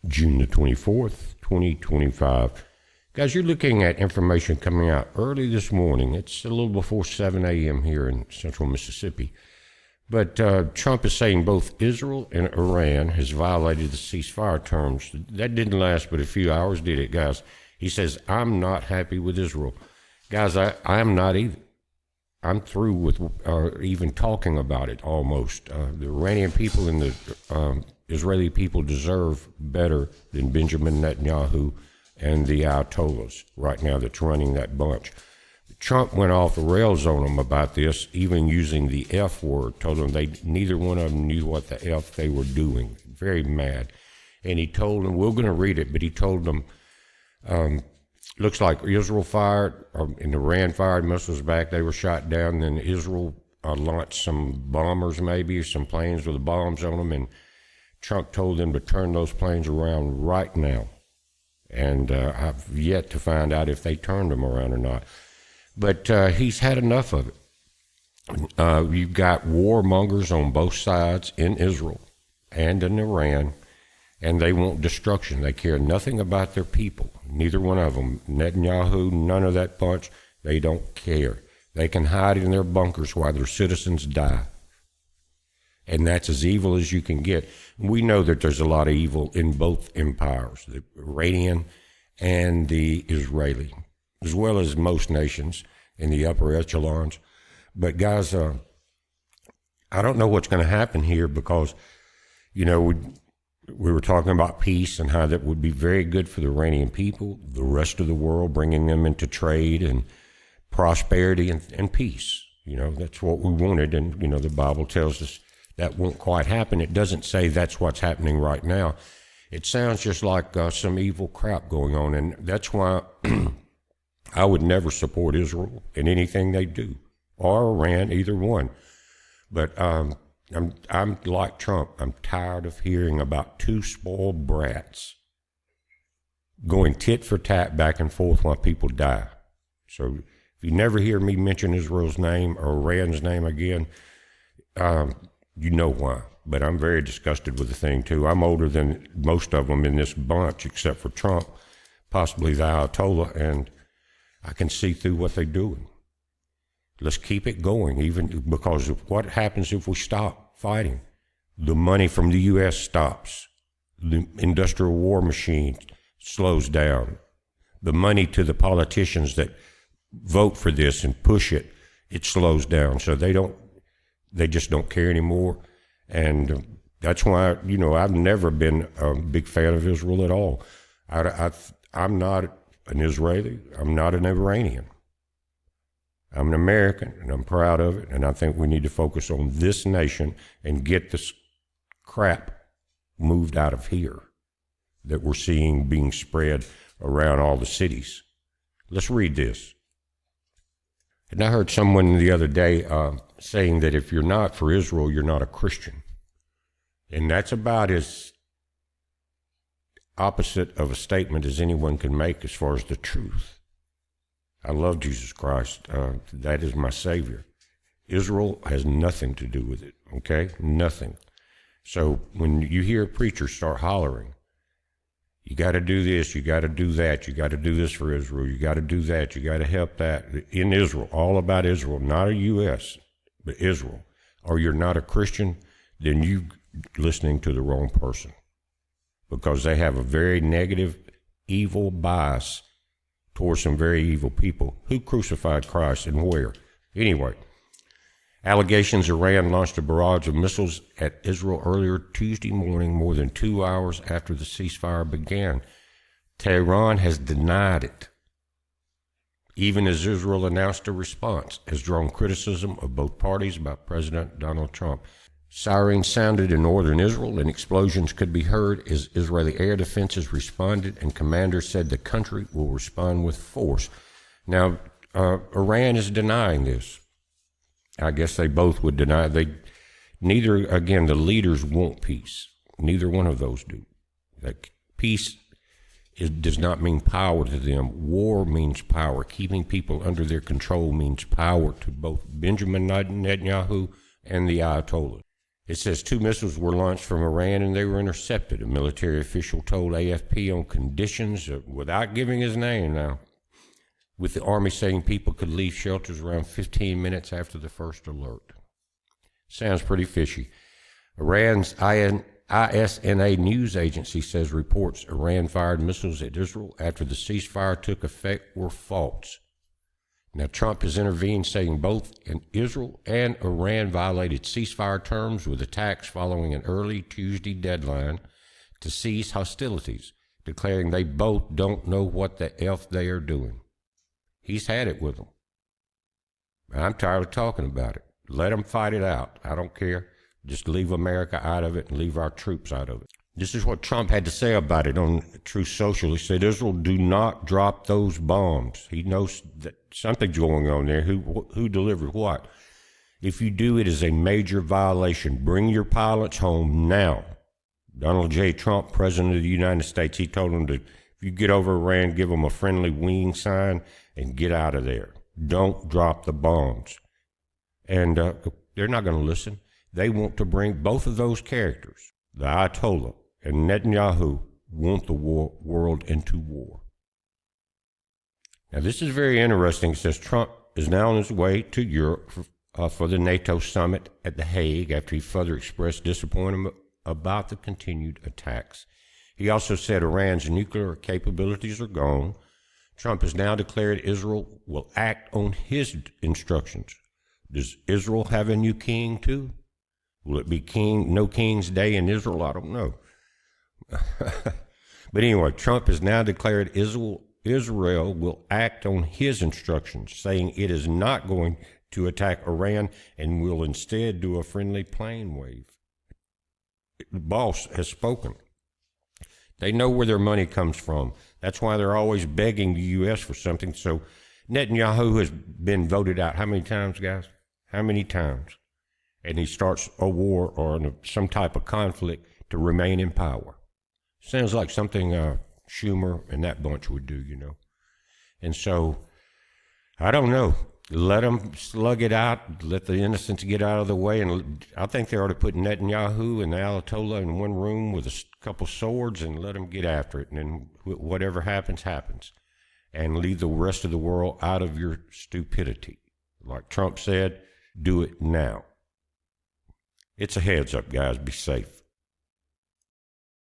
June the 24th, 2025. Guys, you're looking at information coming out early this morning. It's a little before 7 a.m. here in central Mississippi. But Trump is saying both Israel and Iran has violated the ceasefire terms. That didn't last but a few hours, did it, guys? He says, I'm not happy with Israel. Guys, I am not either. I'm through with even talking about it almost. The Iranian people and the Israeli people deserve better than Benjamin Netanyahu and the Ayatollahs right now that's running that bunch. Trump went off the rails on them about this, even using the F word, told them neither one of them knew what the F they were doing. Very mad. And he told them, we're going to read it, but he told them, looks like Israel fired, and Iran fired missiles back. They were shot down. Then Israel launched some bombers, maybe, some planes with bombs on them. And Trump told them to turn those planes around right now. And I've yet to find out if they turned them around or not. But he's had enough of it. You've got warmongers on both sides in Israel and in Iran, and they want destruction. They care nothing about their people. Neither one of them. Netanyahu, none of that bunch, they don't care. They can hide in their bunkers while their citizens die. And that's as evil as you can get. We know that there's a lot of evil in both empires, the Iranian and the Israeli, as well as most nations in the upper echelons. But guys, I don't know what's going to happen here because, you know, we were talking about peace and how that would be very good for the Iranian people, the rest of the world, bringing them into trade and prosperity and peace. You know, that's what we wanted. And, you know, the Bible tells us that won't quite happen. It doesn't say that's what's happening right now. It sounds just like some evil crap going on. And that's why I would never support Israel in anything they do, or Iran, either one. But I'm like Trump. I'm tired of hearing about two spoiled brats going tit for tat back and forth while people die. So if you never hear me mention Israel's name or Iran's name again, you know why. But I'm very disgusted with the thing, too. I'm older than most of them in this bunch, except for Trump, possibly the Ayatollah, and I can see through what they're doing. Let's keep it going, even because of what happens if we stop fighting. The money from the U.S. stops. The industrial war machine slows down. The money to the politicians that vote for this and push it, it slows down. So they just don't care anymore. And that's why, you know, I've never been a big fan of Israel at all. I'm not an Israeli. I'm not an Iranian. I'm an American, and I'm proud of it. And I think we need to focus on this nation and get this crap moved out of here that we're seeing being spread around all the cities. Let's read this. And I heard someone the other day saying that if you're not for Israel, you're not a Christian. And that's about as opposite of a statement as anyone can make as far as the truth. I love Jesus Christ. That is my Savior. Israel has nothing to do with it, okay? Nothing. So when you hear preachers start hollering, you got to do this, you got to do that, you got to do this for Israel, you got to do that, you got to help that. In Israel, all about Israel, not a U.S., but Israel. Or you're not a Christian, then you're listening to the wrong person. Because they have a very negative, evil bias towards some very evil people. Who crucified Christ and where? Anyway, allegations Iran launched a barrage of missiles at Israel earlier Tuesday morning, more than 2 hours after the ceasefire began. Tehran has denied it, even as Israel announced a response, has drawn criticism of both parties by President Donald Trump. Sirens sounded in northern Israel and explosions could be heard as Israeli air defenses responded, and commanders said the country will respond with force. Now, Iran is denying this. I guess they both would deny. Neither, again, the leaders want peace. Neither one of those do. Peace does not mean power to them. War means power. Keeping people under their control means power to both Benjamin Netanyahu and the Ayatollah. It says 2 missiles were launched from Iran and they were intercepted. A military official told AFP on conditions, without giving his name now, with the Army saying people could leave shelters around 15 minutes after the first alert. Sounds pretty fishy. Iran's ISNA news agency says reports Iran fired missiles at Israel after the ceasefire took effect were false. Now, Trump has intervened, saying both Israel and Iran violated ceasefire terms with attacks following an early Tuesday deadline to cease hostilities, declaring they both don't know what the F they are doing. He's had it with them. I'm tired of talking about it. Let them fight it out. I don't care. Just leave America out of it and leave our troops out of it. This is what Trump had to say about it on Truth Social. He said, Israel, do not drop those bombs. He knows that something's going on there. Who delivered what? If you do, it is a major violation. Bring your pilots home now. Donald J. Trump, President of the United States, he told them to, if you get over Iran, give them a friendly wing sign and get out of there. Don't drop the bombs. And they're not going to listen. They want to bring both of those characters, the Ayatollah and Netanyahu, want the world into war. Now, this is very interesting. It says Trump is now on his way to Europe for the NATO summit at The Hague after he further expressed disappointment about the continued attacks. He also said Iran's nuclear capabilities are gone. Trump has now declared Israel will act on his instructions. Does Israel have a new king too? Will it be no King's Day in Israel? I don't know. But anyway, Trump has now declared Israel will act on his instructions, saying it is not going to attack Iran and will instead do a friendly plane wave. The boss has spoken. They know where their money comes from. That's why they're always begging the U.S. for something. So Netanyahu has been voted out how many times, guys? How many times? And he starts a war or some type of conflict to remain in power. Sounds like something Schumer and that bunch would do, you know. And so, I don't know. Let them slug it out. Let the innocents get out of the way. And I think they ought to put Netanyahu and the Ayatollah in one room with a couple swords and let them get after it. And then whatever happens, happens. And leave the rest of the world out of your stupidity. Like Trump said, do it now. It's a heads up, guys. Be safe.